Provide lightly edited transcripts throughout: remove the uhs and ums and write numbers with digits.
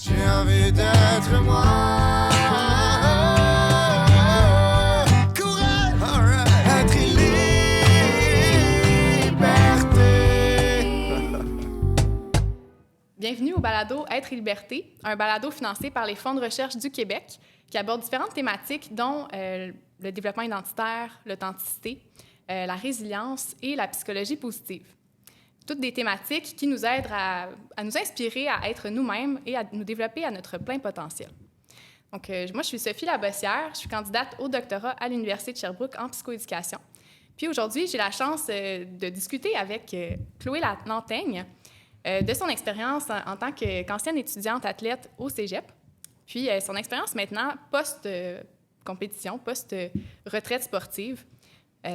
J'ai envie d'être moi. Courage, être liberté. Bienvenue au balado Être et liberté, un balado financé par les fonds de recherche du Québec qui aborde différentes thématiques dont le développement identitaire, l'authenticité, la résilience et la psychologie positive. Toutes des thématiques qui nous aident à nous inspirer à être nous-mêmes et à nous développer à notre plein potentiel. Donc, moi, je suis Sophie Labossière, je suis candidate au doctorat à l'Université de Sherbrooke en psychoéducation. Puis aujourd'hui, j'ai la chance de discuter avec Chloé Lanteigne de son expérience en tant qu'ancienne étudiante athlète au cégep, puis son expérience maintenant post-compétition, post-retraite sportive.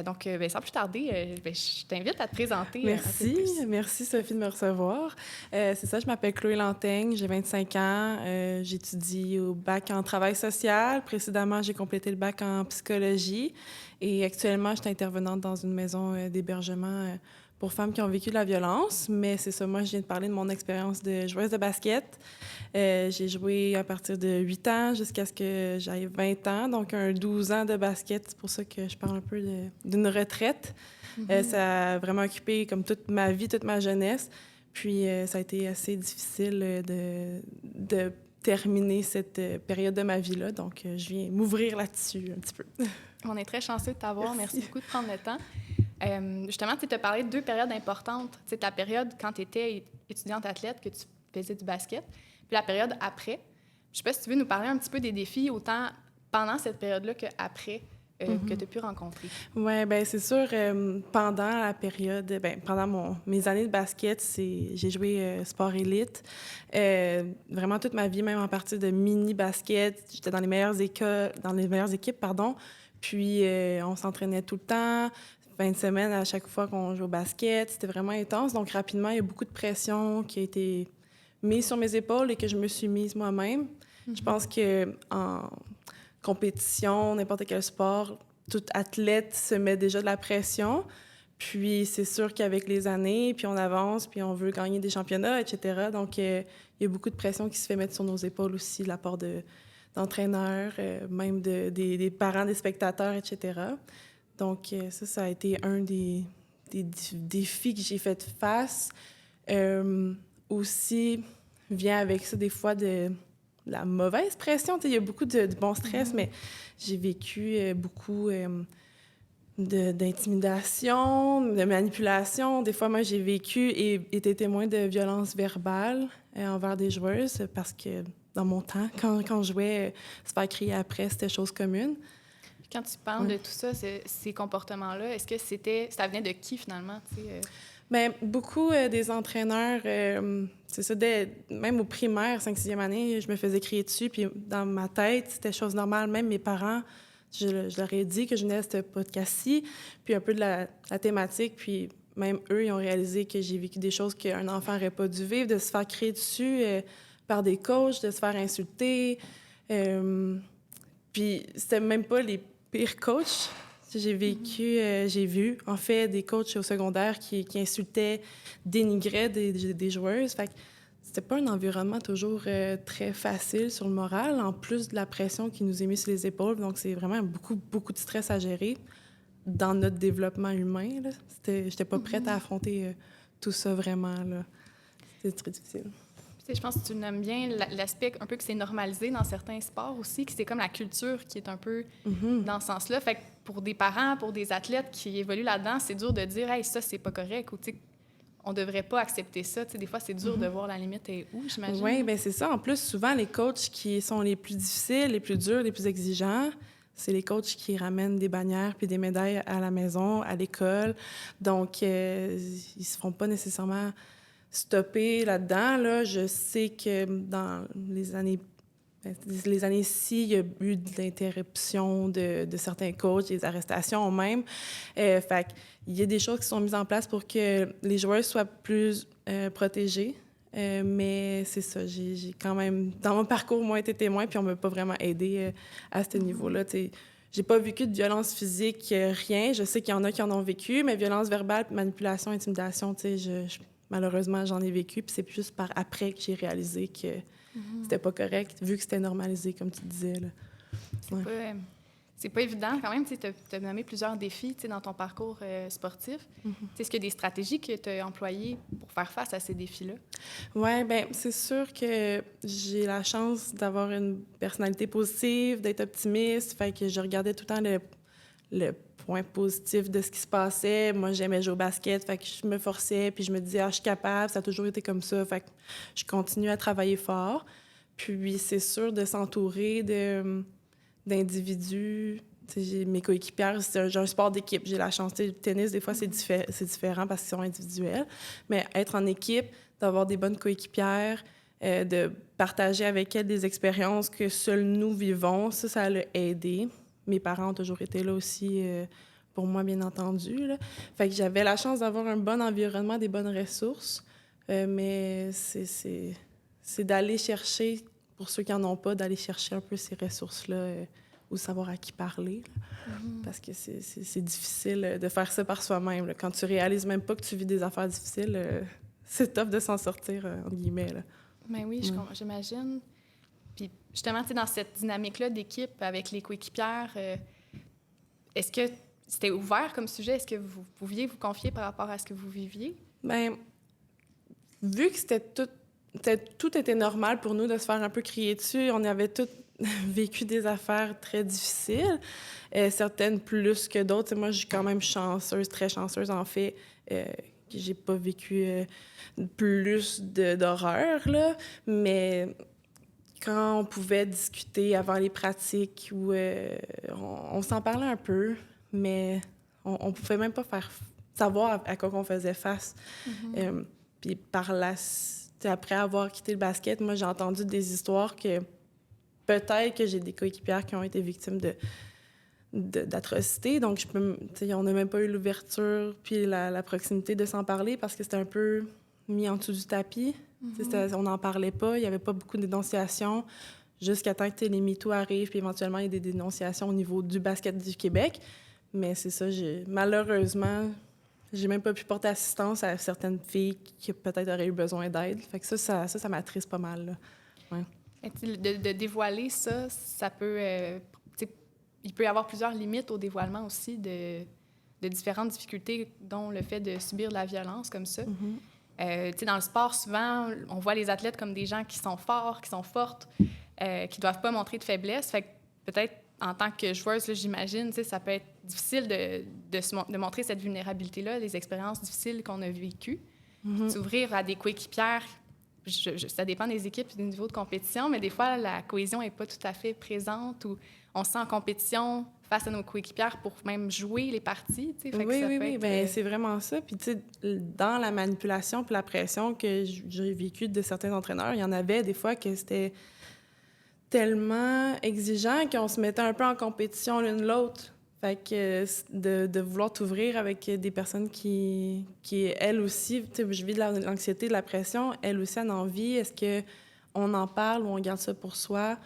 Donc, sans plus tarder, je t'invite à te présenter. Merci Sophie de me recevoir. C'est ça, je m'appelle Chloé Lanteigne, j'ai 25 ans, j'étudie au bac en travail social. Précédemment, j'ai complété le bac en psychologie et actuellement, je suis intervenante dans une maison d'hébergement pour femmes qui ont vécu de la violence. Mais c'est ça, moi, je viens de parler de mon expérience de joueuse de basket. J'ai joué à partir de 8 ans jusqu'à ce que j'aille 20 ans, donc 12 ans de basket. C'est pour ça que je parle un peu d'une retraite. Ça a vraiment occupé comme toute ma vie, toute ma jeunesse. Puis ça a été assez difficile de terminer cette période de ma vie-là. Donc, je viens m'ouvrir là-dessus un petit peu. On est très chanceux de t'avoir. Merci beaucoup de prendre le temps. Justement, tu as parlé de 2 périodes importantes. Tu sais, ta période quand tu étais étudiante athlète, que tu faisais du basket, puis la période après. Je ne sais pas si tu veux nous parler un petit peu des défis, autant pendant cette période-là qu'après, que tu as pu rencontrer. Oui, bien, c'est sûr, pendant la période, pendant mes années de basket, j'ai joué sport élite. Vraiment toute ma vie, même en partie de mini-basket. J'étais dans les meilleures équipes, pardon. Puis, on s'entraînait tout le temps. Fin de semaine, à chaque fois qu'on joue au basket, c'était vraiment intense. Donc, rapidement, il y a beaucoup de pression qui a été mise sur mes épaules et que je me suis mise moi-même. Je pense qu'en compétition, n'importe quel sport, tout athlète se met déjà de la pression. Puis, c'est sûr qu'avec les années, puis on avance, puis on veut gagner des championnats, etc. Donc, il y a beaucoup de pression qui se fait mettre sur nos épaules aussi, de la part d'entraîneurs, même des parents, des spectateurs, etc. Donc, ça a été un des défis que j'ai fait face. Aussi, vient avec ça des fois de la mauvaise pression. Il y a beaucoup de bon stress, mais j'ai vécu beaucoup d'intimidation, de manipulation. Des fois, moi, j'ai vécu et été témoin de violences verbales envers des joueuses parce que dans mon temps, quand je jouais, se faire crier après, c'était chose commune. Quand tu parles de tout ça, ces comportements-là, est-ce que ça venait de qui, finalement? Bien, beaucoup des entraîneurs, c'est ça, même au primaire, 5e, 6e année, je me faisais crier dessus, puis dans ma tête, c'était chose normale. Même mes parents, je leur ai dit que je venais à ce podcast-ci, puis un peu de la thématique, puis même eux, ils ont réalisé que j'ai vécu des choses qu'un enfant n'aurait pas dû vivre, de se faire crier dessus par des coachs, de se faire insulter. Puis c'était même pas les pires coachs. J'ai vu, en fait, des coachs au secondaire qui insultaient, dénigraient des joueuses. Fait que c'était pas un environnement toujours très facile sur le moral, en plus de la pression qui nous est mise sur les épaules. Donc, c'est vraiment beaucoup de stress à gérer dans notre développement humain. J'étais pas prête à affronter tout ça vraiment, là. C'était très difficile. Je pense que tu nommes bien l'aspect un peu que c'est normalisé dans certains sports aussi, que c'est comme la culture qui est un peu dans ce sens-là. Fait que pour des parents, pour des athlètes qui évoluent là-dedans, c'est dur de dire « Hey, ça, c'est pas correct » ou « On devrait pas accepter ça ». Des fois, c'est dur de voir la limite est où, j'imagine. Oui, bien c'est ça. En plus, souvent, les coachs qui sont les plus difficiles, les plus durs, les plus exigeants, c'est les coachs qui ramènent des bannières puis des médailles à la maison, à l'école. Donc, ils se font pas nécessairement stopper là-dedans. Là. Je sais que dans les années-ci, il y a eu de l'interruption de certains coachs, des arrestations même. Fait qu'il y a des choses qui sont mises en place pour que les joueurs soient plus protégés. Mais c'est ça, j'ai quand même, dans mon parcours, moi, été témoin, puis on ne m'a pas vraiment aidé à ce niveau-là. T'sais, j'ai pas vécu de violence physique, rien. Je sais qu'il y en a qui en ont vécu, mais violence verbale, manipulation, intimidation, malheureusement, j'en ai vécu. Puis c'est juste par après que j'ai réalisé que c'était pas correct, vu que c'était normalisé, comme tu disais, là. Ouais. C'est pas évident quand même. Tu as nommé plusieurs défis dans ton parcours sportif. Est-ce qu'il y a des stratégies que tu as employées pour faire face à ces défis-là? Oui, bien, c'est sûr que j'ai la chance d'avoir une personnalité positive, d'être optimiste. Fait que je regardais tout le temps le point positif de ce qui se passait. Moi, j'aimais jouer au basket, fait que je me forçais, puis je me disais, je suis capable, ça a toujours été comme ça. Fait que je continue à travailler fort. Puis c'est sûr de s'entourer d'individus. J'ai mes coéquipières, j'ai un sport d'équipe. J'ai la chance. Le tennis, des fois, c'est différent parce qu'ils sont individuels. Mais être en équipe, d'avoir des bonnes coéquipières, de partager avec elles des expériences que seuls nous vivons, ça l'a aidé. Mes parents ont toujours été là aussi pour moi, bien entendu, là. Fait que j'avais la chance d'avoir un bon environnement, des bonnes ressources. Mais c'est d'aller chercher, pour ceux qui n'en ont pas, d'aller chercher un peu ces ressources-là ou savoir à qui parler. Parce que c'est difficile de faire ça par soi-même, là. Quand tu réalises même pas que tu vis des affaires difficiles, c'est tough de s'en sortir, entre guillemets, là. Ben oui, j'imagine. Puis justement, tu sais, dans cette dynamique-là d'équipe avec les coéquipières, est-ce que c'était ouvert comme sujet? Est-ce que vous pouviez vous confier par rapport à ce que vous viviez? Bien, vu que tout était normal pour nous de se faire un peu crier dessus, on avait tous vécu des affaires très difficiles, certaines plus que d'autres. Moi, je suis quand même chanceuse, très chanceuse, en fait, que j'ai pas vécu plus d'horreur, là, mais quand on pouvait discuter avant les pratiques, ou on s'en parlait un peu, mais on pouvait même pas savoir à quoi on faisait face. Puis après avoir quitté le basket, moi, j'ai entendu des histoires que peut-être que j'ai des coéquipières qui ont été victimes d'atrocités. Donc, on n'a même pas eu l'ouverture puis la proximité de s'en parler parce que c'était un peu mis en dessous du tapis. On n'en parlait pas. Il n'y avait pas beaucoup de dénonciations jusqu'à temps que les MeToo arrivent puis éventuellement, il y a des dénonciations au niveau du basket du Québec. Mais c'est ça, malheureusement, j'ai même pas pu porter assistance à certaines filles qui peut-être auraient eu besoin d'aide. Fait que ça m'attriste pas mal, là. Ouais. De dévoiler ça peut... il peut y avoir plusieurs limites au dévoilement aussi de différentes difficultés, dont le fait de subir de la violence comme ça. Dans le sport, souvent, on voit les athlètes comme des gens qui sont forts, qui sont fortes, qui doivent pas montrer de faiblesse. Fait que peut-être, en tant que joueuse, là, j'imagine, ça peut être difficile de montrer cette vulnérabilité-là, les expériences difficiles qu'on a vécues. S'ouvrir à des coéquipières, ça dépend des équipes et du niveau de compétition, mais des fois, la cohésion n'est pas tout à fait présente ou on se sent en compétition face à nos coéquipières pour même jouer les parties. Oui. Bien, c'est vraiment ça. Puis, tu sais, dans la manipulation puis la pression que j'ai vécue de certains entraîneurs, il y en avait des fois que c'était tellement exigeant qu'on se mettait un peu en compétition l'une l'autre. Fait que de vouloir t'ouvrir avec des personnes qui elles aussi, tu sais, je vis de l'anxiété, de la pression, elles aussi en envie. Est-ce qu'on en parle ou on garde ça pour soi?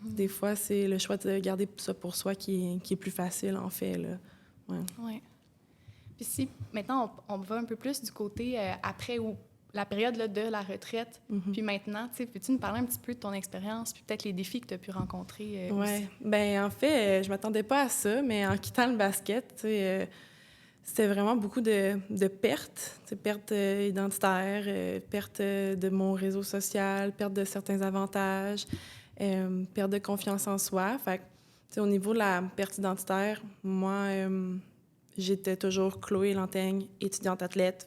Des fois, c'est le choix de garder ça pour soi qui est plus facile, en fait, là. Ouais. Puis si, maintenant, on va un peu plus du côté après ou la période là, de la retraite, puis maintenant, peux-tu nous parler un petit peu de ton expérience, puis peut-être les défis que tu as pu rencontrer aussi? Bien, en fait, je m'attendais pas à ça, mais en quittant le basket, c'était vraiment beaucoup de pertes, pertes identitaires, pertes de mon réseau social, pertes de certains avantages, perte de confiance en soi. Fait que, au niveau de la perte identitaire, moi, j'étais toujours Chloé Lantaigne, étudiante athlète.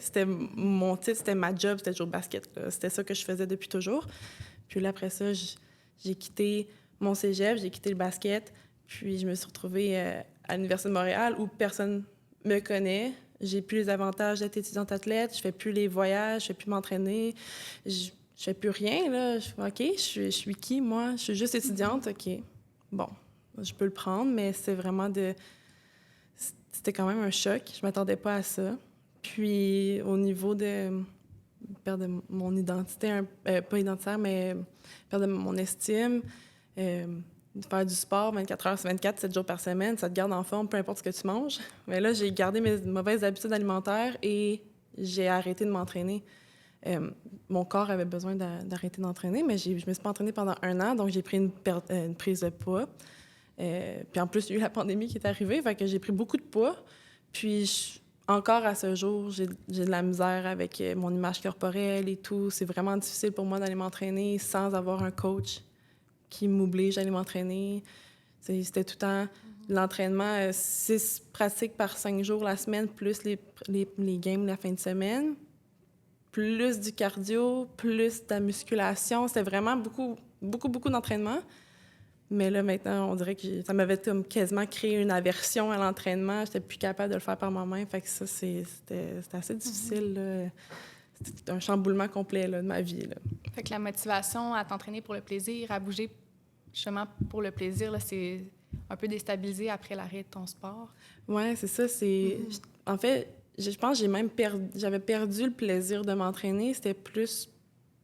C'était mon titre, c'était ma job, c'était toujours basket, là. C'était ça que je faisais depuis toujours. Puis là, après ça, j'ai quitté mon cégep, j'ai quitté le basket, puis je me suis retrouvée à l'Université de Montréal où personne me connaît. J'ai plus les avantages d'être étudiante athlète, je fais plus les voyages, je fais plus m'entraîner, je fais plus rien, là. OK, je suis qui, moi? Je suis juste étudiante, OK. Bon, je peux le prendre, mais c'est vraiment c'était quand même un choc. Je m'attendais pas à ça. Puis, au niveau de perdre mon identité, pas identitaire, mais perdre mon estime, faire du sport 24 heures sur 24, 7 jours par semaine, ça te garde en forme, peu importe ce que tu manges. Mais là, j'ai gardé mes mauvaises habitudes alimentaires et j'ai arrêté de m'entraîner. Mon corps avait besoin d'arrêter d'entraîner, mais je me suis pas entraînée pendant 1 an, donc j'ai pris une prise de poids. Puis en plus, il y a eu la pandémie qui est arrivée, fait que j'ai pris beaucoup de poids. Puis encore à ce jour, j'ai de la misère avec mon image corporelle et tout. C'est vraiment difficile pour moi d'aller m'entraîner sans avoir un coach qui m'oblige à aller m'entraîner. C'était tout le temps l'entraînement, 6 pratiques par 5 jours la semaine, plus les games la fin de semaine, plus du cardio, plus de la musculation. C'était vraiment beaucoup d'entraînement. Mais là, maintenant, on dirait que ça m'avait comme quasiment créé une aversion à l'entraînement. J'étais plus capable de le faire par moi-même. Fait que ça, c'était assez difficile, là. C'était un chamboulement complet là, de ma vie, là. Fait que la motivation à t'entraîner pour le plaisir, à bouger justement pour le plaisir, là, c'est un peu déstabilisé après l'arrêt de ton sport. Oui, c'est ça. En fait, je pense que j'avais perdu le plaisir de m'entraîner. C'était plus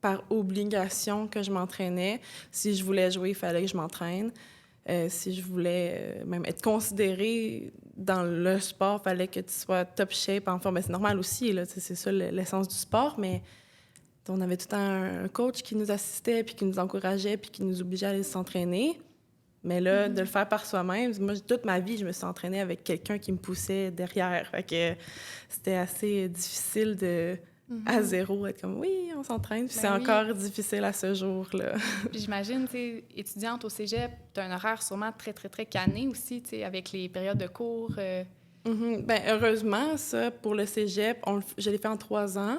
par obligation que je m'entraînais. Si je voulais jouer, il fallait que je m'entraîne. Si je voulais même être considérée dans le sport, il fallait que tu sois top shape, en forme. C'est normal aussi, là, c'est ça l'essence du sport, mais on avait tout le temps un coach qui nous assistait, puis qui nous encourageait, puis qui nous obligeait à aller s'entraîner. Mais là, de le faire par soi-même, moi, toute ma vie, je me suis entraînée avec quelqu'un qui me poussait derrière. Fait que c'était assez difficile à zéro, être comme, oui, on s'entraîne. Puis c'est encore difficile à ce jour-là. Puis j'imagine, tu sais, étudiante au cégep, tu as un horaire sûrement très, très, très canné aussi, tu sais, avec les périodes de cours. Bien, heureusement, ça, pour le cégep, je l'ai fait en 3 ans.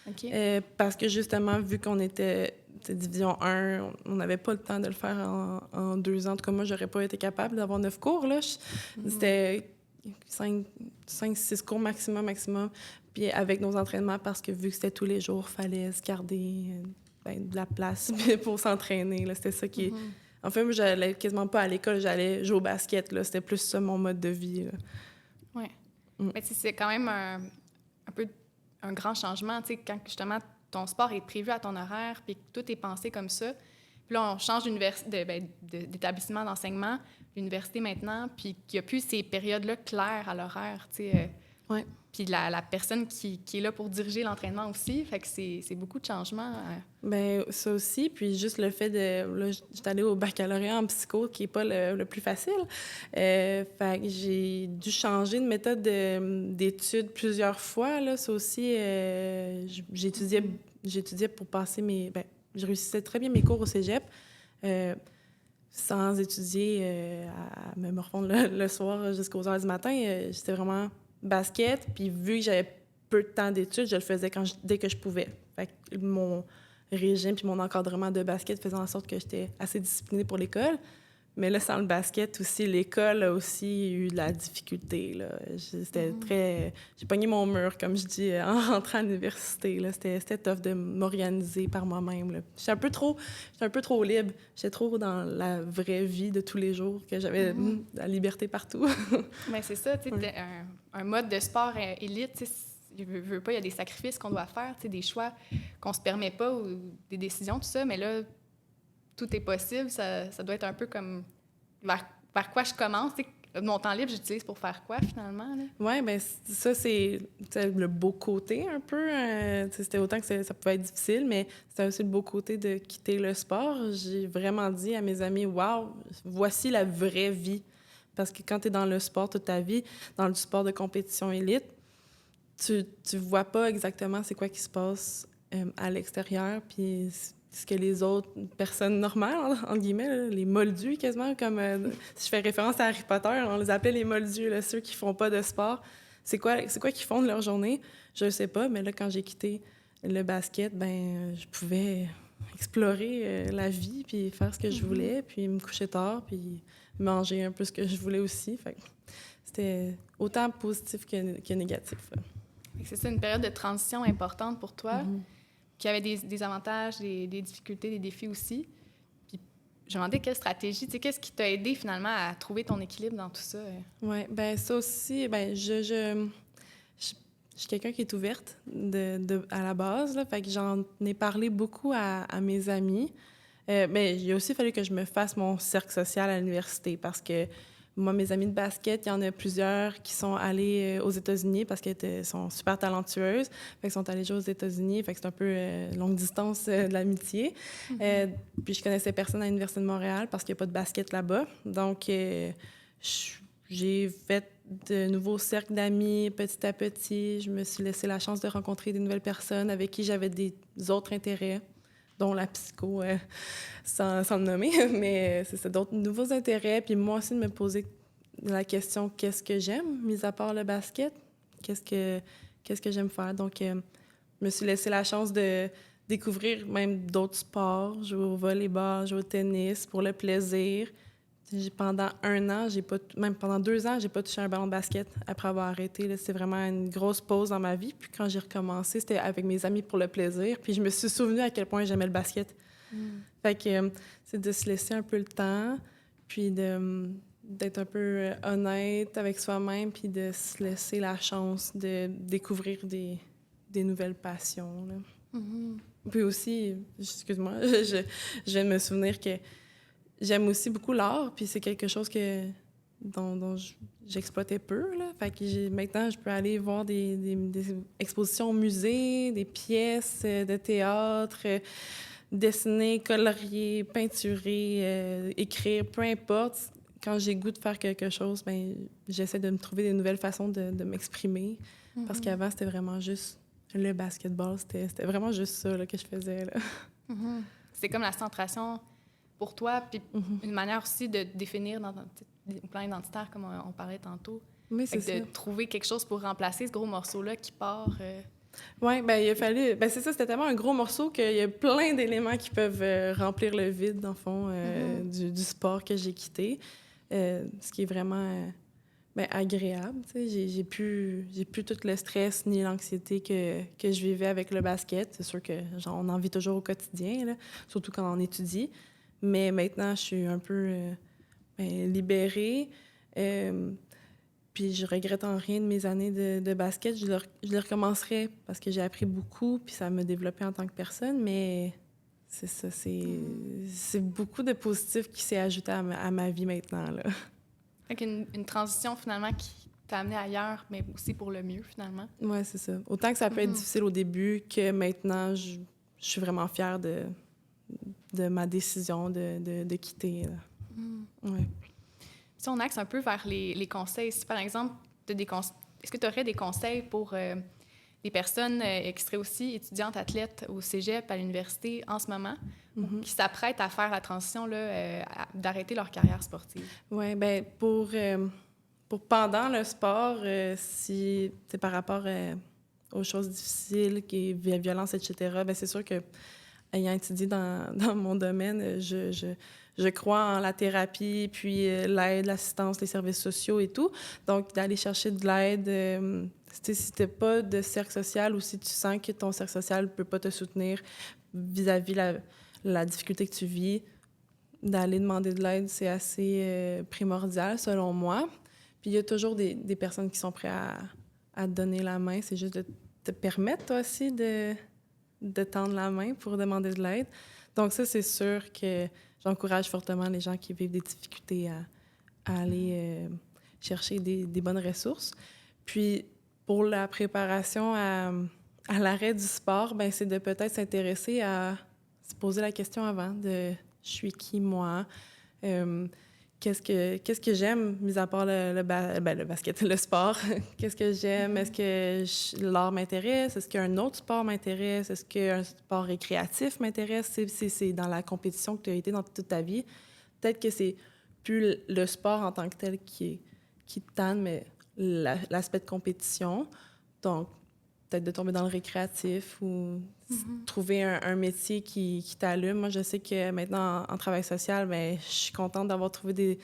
OK. Parce que justement, vu qu'on était division 1, on n'avait pas le temps de le faire en 2 ans. En tout cas, moi, j'aurais pas été capable d'avoir 9 cours, là. C'était 5-6 cours maximum. Puis avec nos entraînements, parce que vu que c'était tous les jours, il fallait se garder de la place pour s'entraîner, là. C'était ça qui est... En fait, moi, j'allais quasiment pas à l'école, j'allais jouer au basket, là. C'était plus ça, mon mode de vie, là. Oui. Mais c'est quand même un peu un grand changement, tu sais, quand justement ton sport est prévu à ton horaire, puis que tout est pensé comme ça. Puis là, on change d'établissement d'enseignement, l'université maintenant, puis qu'il n'y a plus ces périodes-là claires à l'horaire, tu sais. Ouais. Puis la personne qui est là pour diriger l'entraînement aussi, fait que c'est beaucoup de changements. Bien, ça aussi, puis juste le fait de... Là, j'étais allée au baccalauréat en psycho, qui n'est pas le plus facile. Fait que j'ai dû changer de méthode d'études plusieurs fois, là. Ça aussi, j'étudiais pour passer mes... Bien, je réussissais très bien mes cours au cégep, sans étudier à me morfondre le soir jusqu'aux heures du matin. J'étais vraiment basket, puis vu que j'avais peu de temps d'études, je le faisais dès que je pouvais. Fait que mon régime puis mon encadrement de basket faisait en sorte que j'étais assez disciplinée pour l'école. Mais là, sans le basket aussi, l'école a aussi eu de la difficulté, là. C'était très... J'ai pogné mon mur, comme je dis, en rentrant à l'université, là. C'était tough de m'organiser par moi-même, là. J'étais un peu trop libre. J'étais trop dans la vraie vie de tous les jours, que j'avais la liberté partout. Bien, c'est ça, tu sais, un mode de sport élite, tu sais, je veux pas, il y a des sacrifices qu'on doit faire, tu sais, des choix qu'on se permet pas ou des décisions, tout ça, mais là, tout est possible. Ça doit être un peu comme vers quoi je commence. Tu sais, mon temps libre, j'utilise pour faire quoi, finalement? Oui, bien, ça, c'est le beau côté, un peu. C'était autant que ça pouvait être difficile, mais c'était aussi le beau côté de quitter le sport. J'ai vraiment dit à mes amis, « Wow, voici la vraie vie. » Parce que quand tu es dans le sport toute ta vie, dans le sport de compétition élite, tu vois pas exactement c'est quoi qui se passe à l'extérieur, puis ce que les autres personnes normales, entre guillemets, là, les moldus quasiment, comme si je fais référence à Harry Potter, on les appelait les moldus, là, ceux qui font pas de sport. C'est quoi qu'ils font de leur journée? Je sais pas, mais là, quand j'ai quitté le basket, ben je pouvais explorer la vie, puis faire ce que je voulais, puis me coucher tard, puis manger un peu ce que je voulais aussi. Fait que c'était autant positif que négatif. C'est ça, une période de transition importante pour toi, qui avait des avantages, des difficultés, des défis aussi. Puis je me demandais quelle stratégie, tu sais, qu'est-ce qui t'a aidé finalement à trouver ton équilibre dans tout ça? Oui, bien ça aussi, bien je suis quelqu'un qui est ouverte à la base, là, fait que j'en ai parlé beaucoup à mes amis. Mais il a aussi fallu que je me fasse mon cercle social à l'université parce que Moi, mes amies de basket, il y en a plusieurs qui sont allées aux États-Unis parce qu'elles sont super talentueuses. Fait qu'elles sont allées jouer aux États-Unis. Fait que c'est un peu longue distance de l'amitié. Puis je connaissais personne à l'Université de Montréal parce qu'il n'y a pas de basket là-bas. Donc, j'ai fait de nouveaux cercles d'amis petit à petit. Je me suis laissé la chance de rencontrer des nouvelles personnes avec qui j'avais des autres intérêts, dont la psycho, sans le nommer, mais c'est ça, d'autres nouveaux intérêts. Puis moi aussi, de me poser la question, qu'est-ce que j'aime, mis à part le basket? Qu'est-ce que j'aime faire? Donc, je me suis laissé la chance de découvrir même d'autres sports, jouer au volleyball, jouer au tennis pour le plaisir. Pendant 1 an, même pendant 2 ans, j'ai pas touché un ballon de basket après avoir arrêté. Là. C'était vraiment une grosse pause dans ma vie. Puis quand j'ai recommencé, c'était avec mes amis pour le plaisir. Puis je me suis souvenue à quel point j'aimais le basket. Fait que c'est de se laisser un peu le temps, puis d'être un peu honnête avec soi-même, puis de se laisser la chance de découvrir des nouvelles passions. Là. Puis aussi, excuse-moi, je viens de me souvenir que j'aime aussi beaucoup l'art, puis c'est quelque chose dont j'exploitais peu. Là. Fait que maintenant, je peux aller voir des expositions au musée, des pièces de théâtre, dessiner, colorier, peinturer, écrire, peu importe. Quand j'ai goût de faire quelque chose, ben j'essaie de me trouver des nouvelles façons de m'exprimer. Parce qu'avant, c'était vraiment juste le basketball. C'était vraiment juste ça là, que je faisais. Là. C'est comme la centration pour toi, puis une manière aussi de définir dans ton plan identitaire, comme on parlait tantôt. Oui, c'est ça. De trouver quelque chose pour remplacer ce gros morceau-là qui part. Oui, bien, il a fallu. Ben c'est ça, c'était tellement un gros morceau qu'il y a plein d'éléments qui peuvent remplir le vide, dans le fond, du sport que j'ai quitté. Ce qui est vraiment agréable. Tu sais. J'ai plus tout le stress ni l'anxiété que je vivais avec le basket. C'est sûr que on en vit toujours au quotidien, là, surtout quand on étudie. Mais maintenant, je suis un peu libérée. Puis je regrette en rien de mes années de basket. Je le recommencerai parce que j'ai appris beaucoup, puis ça m'a développé en tant que personne. Mais c'est ça, c'est beaucoup de positif qui s'est ajouté à ma vie maintenant. Là. Fait une transition, finalement, qui t'a amené ailleurs, mais aussi pour le mieux, finalement. Oui, c'est ça. Autant que ça peut être difficile au début, que maintenant, je suis vraiment fière de ma décision de quitter. Ouais. Si on axe un peu vers les conseils, si par exemple, est-ce que tu aurais des conseils pour des personnes qui seraient aussi étudiantes athlètes au cégep, à l'université en ce moment, ou qui s'apprêtent à faire la transition là, d'arrêter leur carrière sportive? Oui, bien, pour pendant le sport, si c'est par rapport aux choses difficiles, qui est violence, etc., bien, c'est sûr que ayant étudié dans mon domaine, je crois en la thérapie, puis l'aide, l'assistance, les services sociaux et tout. Donc, d'aller chercher de l'aide, si tu n'as pas de cercle social ou si tu sens que ton cercle social ne peut pas te soutenir vis-à-vis la difficulté que tu vis, d'aller demander de l'aide, c'est assez primordial, selon moi. Puis, il y a toujours des personnes qui sont prêtes à te donner la main. C'est juste de te permettre, toi aussi, de tendre la main pour demander de l'aide. Donc ça, c'est sûr que j'encourage fortement les gens qui vivent des difficultés à aller chercher des bonnes ressources. Puis, pour la préparation à l'arrêt du sport, bien, c'est de peut-être s'intéresser à se poser la question avant de « je suis qui, moi? Qu'est-ce que j'aime, mis à part le basket, le sport? Qu'est-ce que j'aime? Est-ce que l'art m'intéresse? Est-ce qu'un autre sport m'intéresse? Est-ce qu'un sport récréatif m'intéresse? C'est dans la compétition que tu as été dans toute ta vie. Peut-être que c'est plus le sport en tant que tel qui te tanne, mais l'aspect de compétition. Donc, peut-être de tomber dans le récréatif ou trouver un métier qui t'allume. Moi, je sais que maintenant, en travail social, bien, je suis contente d'avoir trouvé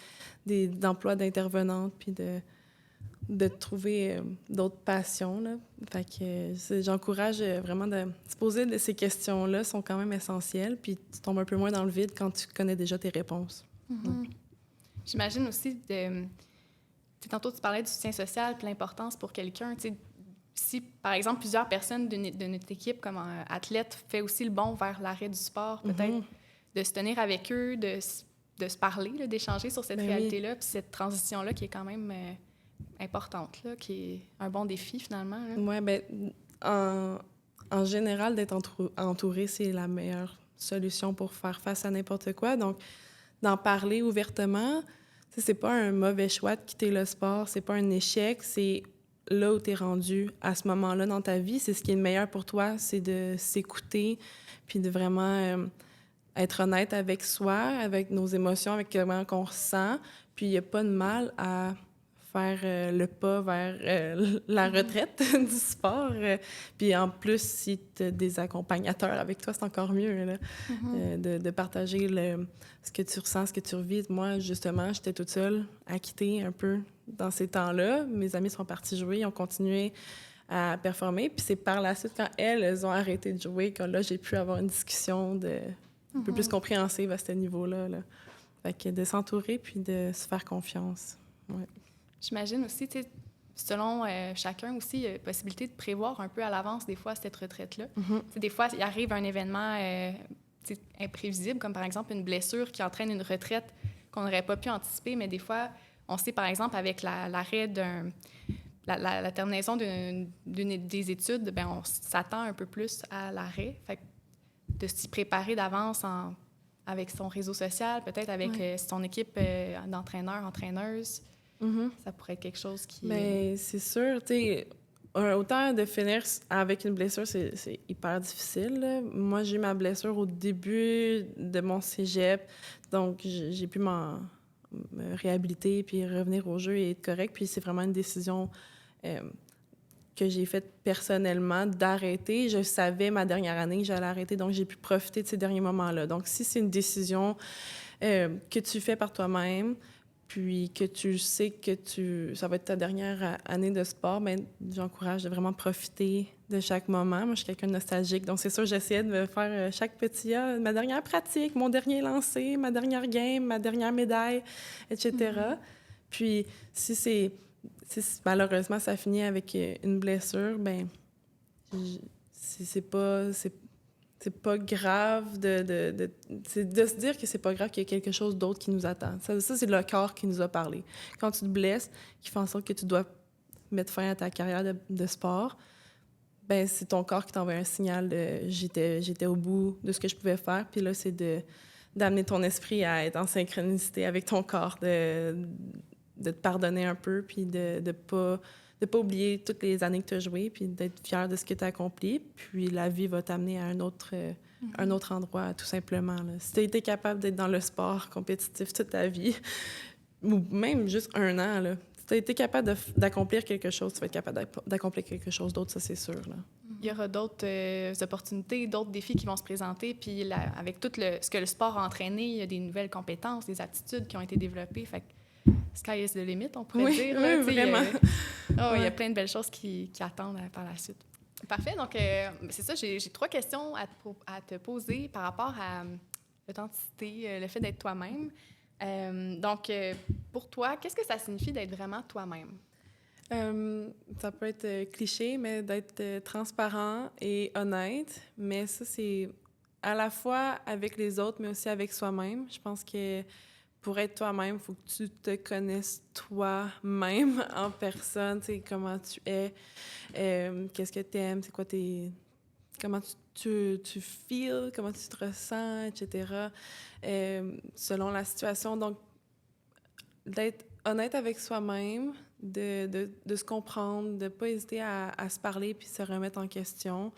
des emplois d'intervenante puis de trouver d'autres passions. Là. Fait que j'encourage vraiment de se poser ces questions-là, sont quand même essentielles, puis tu tombes un peu moins dans le vide quand tu connais déjà tes réponses. J'imagine aussi, tantôt tu parlais du soutien social puis l'importance pour quelqu'un, tu sais, si, par exemple, plusieurs personnes de notre équipe, comme athlète, fait aussi le bond vers l'arrêt du sport, peut-être de se tenir avec eux, de de se parler, là, d'échanger sur cette Ben oui. réalité-là, puis cette transition-là qui est quand même importante, là, qui est un bon défi, finalement. Là. Ouais, ben, en général, d'être entouré, c'est la meilleure solution pour faire face à n'importe quoi. Donc, d'en parler ouvertement, c'est pas un mauvais choix de quitter le sport, c'est pas un échec, c'est là où tu es rendu à ce moment-là dans ta vie. C'est ce qui est le meilleur pour toi, c'est de s'écouter, puis de vraiment être honnête avec soi, avec nos émotions, avec comment on ressent. Puis il n'y a pas de mal à faire le pas vers la retraite du sport. Puis en plus, si tu as des accompagnateurs avec toi, c'est encore mieux là, de partager ce que tu ressens, ce que tu revis. Moi, justement, j'étais toute seule à quitter un peu dans ces temps-là. Mes amis sont partis jouer, ils ont continué à performer. Puis c'est par la suite, quand elles ont arrêté de jouer, que là, j'ai pu avoir une discussion un peu plus compréhensive à ce niveau-là. Là. Fait que de s'entourer puis de se faire confiance. Ouais. J'imagine aussi, tu sais, selon chacun aussi, il y a la possibilité de prévoir un peu à l'avance, des fois, cette retraite-là. Tu sais, des fois, il arrive un événement tu sais, imprévisible, comme par exemple une blessure qui entraîne une retraite qu'on n'aurait pas pu anticiper, mais des fois, on sait, par exemple, avec l'arrêt la terminaison des études, bien, on s'attend un peu plus à l'arrêt. Fait que de s'y préparer d'avance avec son réseau social, peut-être avec son équipe d'entraîneurs, entraîneuses, ça pourrait être quelque chose qui... Mais c'est sûr, tu sais, autant de finir avec une blessure, c'est hyper difficile. Là. Moi, j'ai eu ma blessure au début de mon cégep, donc j'ai pu me réhabiliter puis revenir au jeu et être correct. Puis c'est vraiment une décision que j'ai faite personnellement d'arrêter. Je savais ma dernière année que j'allais arrêter, donc j'ai pu profiter de ces derniers moments-là. Donc si c'est une décision que tu fais par toi-même, puis que tu sais que ça va être ta dernière année de sport, bien, j'encourage de vraiment profiter de chaque moment. Moi, je suis quelqu'un de nostalgique, donc c'est sûr, j'essayais de me faire chaque petit ma dernière pratique, mon dernier lancer, ma dernière game, ma dernière médaille, etc. Puis si malheureusement ça finit avec une blessure, bien, c'est pas grave c'est de se dire que c'est pas grave qu'il y ait quelque chose d'autre qui nous attend. Ça, c'est le corps qui nous a parlé. Quand tu te blesses, qui fait en sorte que tu dois mettre fin à ta carrière de sport, ben c'est ton corps qui t'envoie un signal de j'étais au bout de ce que je pouvais faire. Puis là, c'est d'amener ton esprit à être en synchronicité avec ton corps, de te pardonner un peu, puis de pas oublier toutes les années que tu as joué, puis d'être fier de ce que tu as accompli. Puis la vie va t'amener à un autre endroit, tout simplement. Là. Si tu as été capable d'être dans le sport compétitif toute ta vie, ou même juste un an, là, si tu as été capable d'accomplir quelque chose, tu vas être capable d'accomplir quelque chose d'autre, ça, c'est sûr. Là. Il y aura d'autres opportunités, d'autres défis qui vont se présenter. Puis avec tout ce que le sport a entraîné, il y a des nouvelles compétences, des aptitudes qui ont été développées. Fait que sky is the limit, on pourrait dire. Oui, là, vraiment. Il y a plein de belles choses qui attendent par la suite. Parfait. Donc, c'est ça, j'ai 3 questions à te poser par rapport à l'authenticité, le fait d'être toi-même. Donc, pour toi, qu'est-ce que ça signifie d'être vraiment toi-même? Ça peut être cliché, mais d'être transparent et honnête. Mais ça, c'est à la fois avec les autres, mais aussi avec soi-même. Je pense que pour être toi-même, il faut que tu te connaisses toi-même en personne, tu sais, comment tu es, qu'est-ce que tu aimes, c'est quoi comment tu feels, comment tu te ressens, etc., selon la situation. Donc, d'être honnête avec soi-même, de se comprendre, de ne pas hésiter à se parler puis se remettre en question.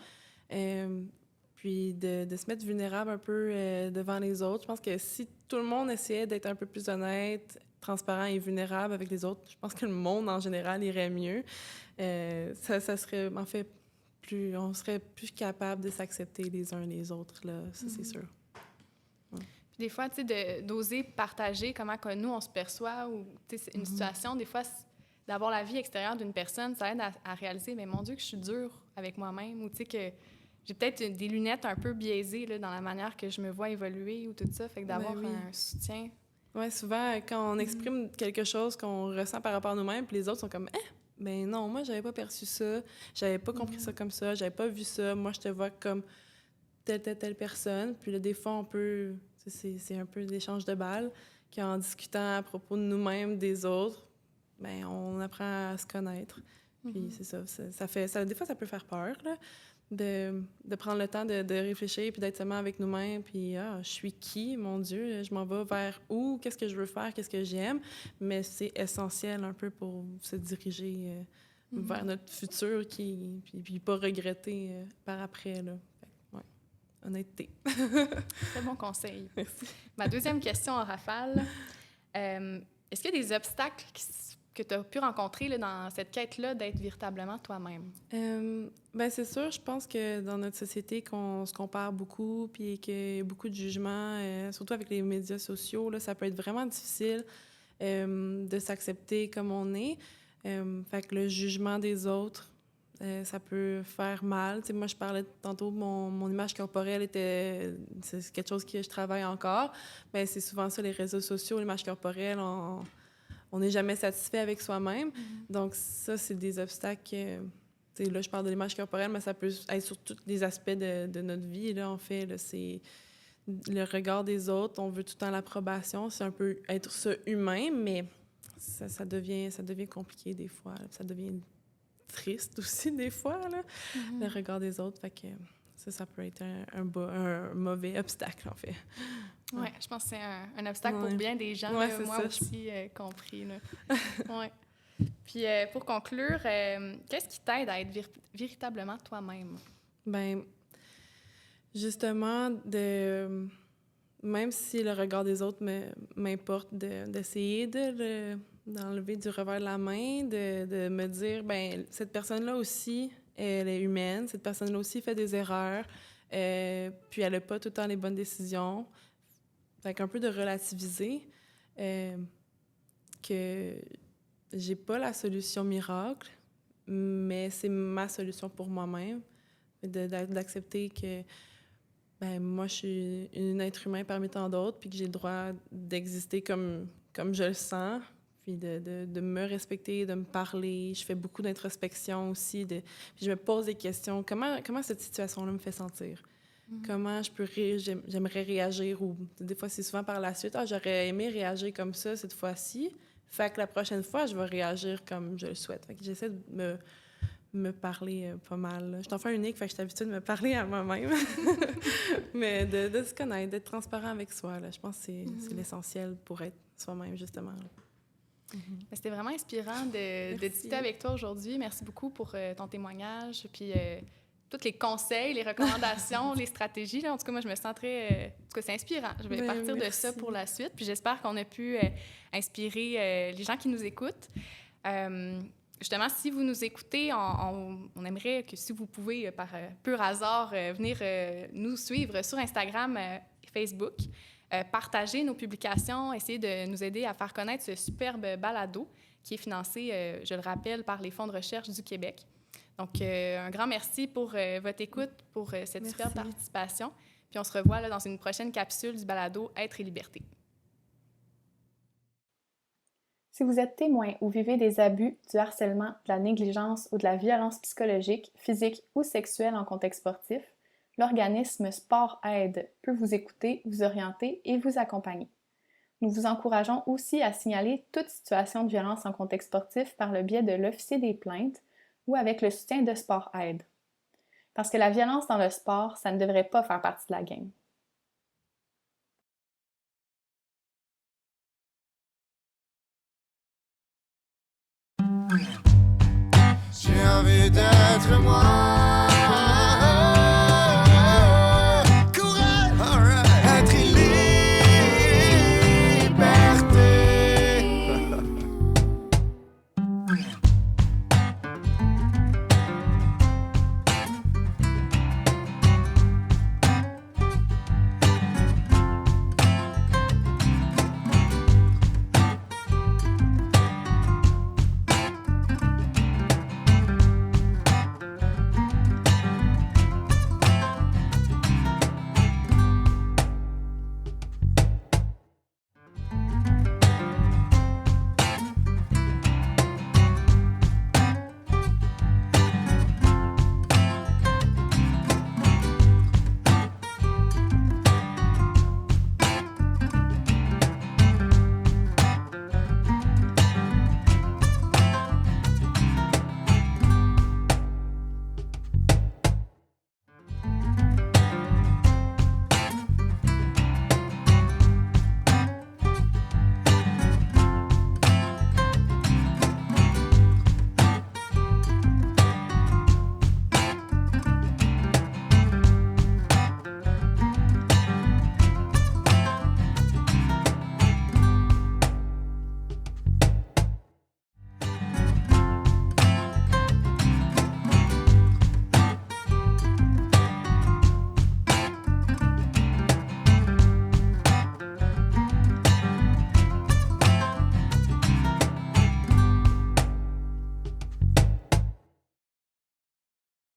Puis de se mettre vulnérable un peu devant les autres. Je pense que si tout le monde essayait d'être un peu plus honnête, transparent et vulnérable avec les autres, je pense que le monde, en général, irait mieux. Ça serait, en fait, on serait plus capable de s'accepter les uns les autres, là, ça, c'est sûr. Ouais. Puis des fois, tu sais, d'oser partager comment que nous, on se perçoit, ou tu sais, une situation, des fois, d'avoir la vie extérieure d'une personne, ça aide à réaliser, mais mon Dieu, que je suis dure avec moi-même, ou tu sais, que j'ai peut-être des lunettes un peu biaisées là, dans la manière que je me vois évoluer ou tout ça. Fait que d'avoir un soutien. Oui, souvent, quand on exprime quelque chose qu'on ressent par rapport à nous-mêmes, puis les autres sont comme « ben non, moi, j'avais pas perçu ça, j'avais pas compris ça comme ça, j'avais pas vu ça, moi, je te vois comme telle personne. » Puis là, des fois, on peut C'est un peu l'échange de balles, qu'en discutant à propos de nous-mêmes, des autres, ben on apprend à se connaître. Puis c'est ça, des fois, ça peut faire peur, là, de prendre le temps de réfléchir puis d'être seulement avec nous-mêmes. Puis, je suis qui, mon Dieu? Je m'en vais vers où? Qu'est-ce que je veux faire? Qu'est-ce que j'aime? Mais c'est essentiel un peu pour se diriger vers notre futur, puis pas regretter par après, là. Ouais, honnêteté. Très bon conseil. Merci. Ma deuxième question en rafale. Est-ce qu'il y a des obstacles que tu as pu rencontrer là, dans cette quête-là d'être véritablement toi-même? Ben c'est sûr, je pense que dans notre société, qu'on se compare beaucoup, puis qu'il y a beaucoup de jugements, surtout avec les médias sociaux, là, ça peut être vraiment difficile de s'accepter comme on est. Fait que le jugement des autres, ça peut faire mal. Tu sais, moi, je parlais tantôt, mon image corporelle c'est quelque chose que je travaille encore. Mais c'est souvent ça, les réseaux sociaux, l'image corporelle, on n'est jamais satisfait avec soi-même. Donc ça, c'est des obstacles. Là, je parle de l'image corporelle, mais ça peut être sur tous les aspects de notre vie. Là, en fait, là, c'est le regard des autres. On veut tout le temps l'approbation. C'est un peu être ça humain, mais ça devient compliqué des fois. Ça devient triste aussi des fois, là, le regard des autres. Fait que ça peut être un mauvais obstacle, en fait. Oui, je pense que c'est un obstacle pour bien des gens, moi ça. Aussi compris. Ouais. Puis pour conclure, qu'est-ce qui t'aide à être véritablement toi-même? Ben justement, même si le regard des autres m'importe, d'essayer d'enlever du revers de la main, de me dire, ben cette personne-là aussi, elle est humaine, cette personne-là aussi fait des erreurs, puis elle n'a pas tout le temps les bonnes décisions. Fait qu'un peu de relativiser que j'ai pas la solution miracle, mais c'est ma solution pour moi-même. D'accepter que ben moi, je suis un être humain parmi tant d'autres, puis que j'ai le droit d'exister comme je le sens, puis de me respecter, de me parler. Je fais beaucoup d'introspection aussi. Puis je me pose des questions. Comment cette situation-là me fait sentir? Comment j'aimerais réagir? Ou des fois, c'est souvent par la suite. J'aurais aimé réagir comme ça cette fois-ci. Fait que la prochaine fois, je vais réagir comme je le souhaite. Fait que j'essaie de me parler pas mal. Je suis enfant unique, fait que je suis habituée de me parler à moi-même. Mais de se connaître, d'être transparent avec soi, là, je pense que c'est l'essentiel pour être soi-même, justement. Là. C'était vraiment inspirant de discuter avec toi aujourd'hui. Merci beaucoup pour ton témoignage, puis tous les conseils, les recommandations, les stratégies. Là. En tout cas, moi, je me sens très... en tout cas, c'est inspirant. Je vais partir de ça pour la suite. Puis j'espère qu'on a pu inspirer les gens qui nous écoutent. Justement, si vous nous écoutez, on aimerait que si vous pouvez, par pur hasard, venir nous suivre sur Instagram et Facebook, partager nos publications, essayer de nous aider à faire connaître ce superbe balado qui est financé, je le rappelle, par les fonds de recherche du Québec. Donc, un grand merci pour votre écoute, pour cette superbe participation. Puis on se revoit là, dans une prochaine capsule du balado « Être et liberté ». Si vous êtes témoin ou vivez des abus, du harcèlement, de la négligence ou de la violence psychologique, physique ou sexuelle en contexte sportif, l'organisme Sport Aide peut vous écouter, vous orienter et vous accompagner. Nous vous encourageons aussi à signaler toute situation de violence en contexte sportif par le biais de l'officier des plaintes ou avec le soutien de Sport Aide. Parce que la violence dans le sport, ça ne devrait pas faire partie de la game. J'ai envie d'être moi.